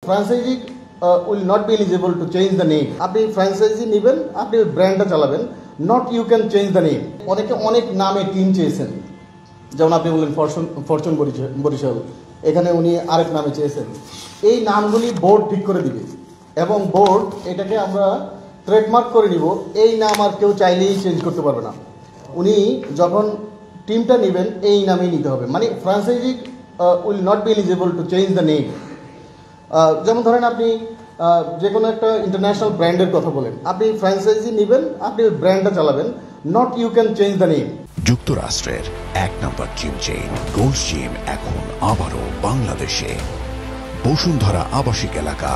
Franchise will not be eligible to change the name. আপনি franchise নেবেন, আপনি ব্র্যান্ডটা চালাবেন, not you can change the name. অনেকে অনেক নামে টিম চেয়েছেন, যেমন আপনি বললেন ফরচুন বরিশাল, এখানে উনি আরেক নামে চেয়েছেন। এই নামগুলি বোর্ড ঠিক করে দিবে এবং বোর্ড এটাকে আমরা ট্রেডমার্ক করে নিব। এই নাম আর কেউ চাইলেই চেঞ্জ করতে পারবে না। উনি যখন টিমটা নেবেন এই নামেই নিতে হবে, মানে franchise will not be eligible to change the name. যেমন ধরেন আপনি যে কোনো একটা ইন্টারন্যাশনাল ব্র্যান্ডের কথা বলেন, আপনি ফ্র্যাঞ্চাইজি নেবেন, আপনি ব্র্যান্ডটা চালাবেন, not you can change the name. যুক্তরাষ্ট্রের 1 নম্বর জিম চেইন গোল্ডস জিম এখন আবারও বাংলাদেশে বসুন্ধরা আবাসিক এলাকা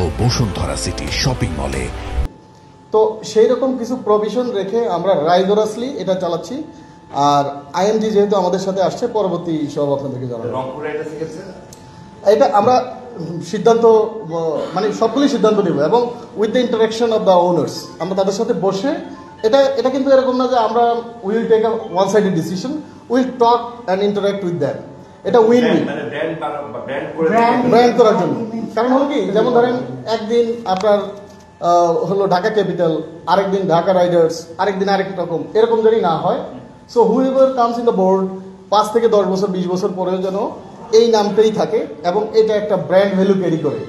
ও বসুন্ধরা সিটি শপিং মলে। তো সেই রকম কিছু প্রভিশন রেখে আমরা রাইগরাসলি এটা চালাচ্ছি। আর আইএমজি যেহেতু আমাদের সাথে আসছে, পরবর্তী সব আপনাদেরকে জানাবো। এটা আমরা সিদ্ধান্ত, মানে সবগুলি সিদ্ধান্ত নেব এবং with the interaction of the owners, আমরা তাদের সাথে বসে এটা কিন্তু এরকম না যে আমরা will take a one sided decision, will talk and interact with them. এটা উইন উইন ব্র্যান্ড করার জন্য। কারণ হলো কি, যেমন ধরেন একদিন আপনার হলো ঢাকা ক্যাপিটাল, আরেকদিন ঢাকা রাইডার্স, আরেকদিন আরেক রকম, এরকম যদি না হয়। So whoever comes in the board 5 থেকে 10 বছর 20 বছর পরেও যেন এই নামটাই থাকে এবং এটা একটা ব্র্যান্ড ভ্যালু ক্যারি করে।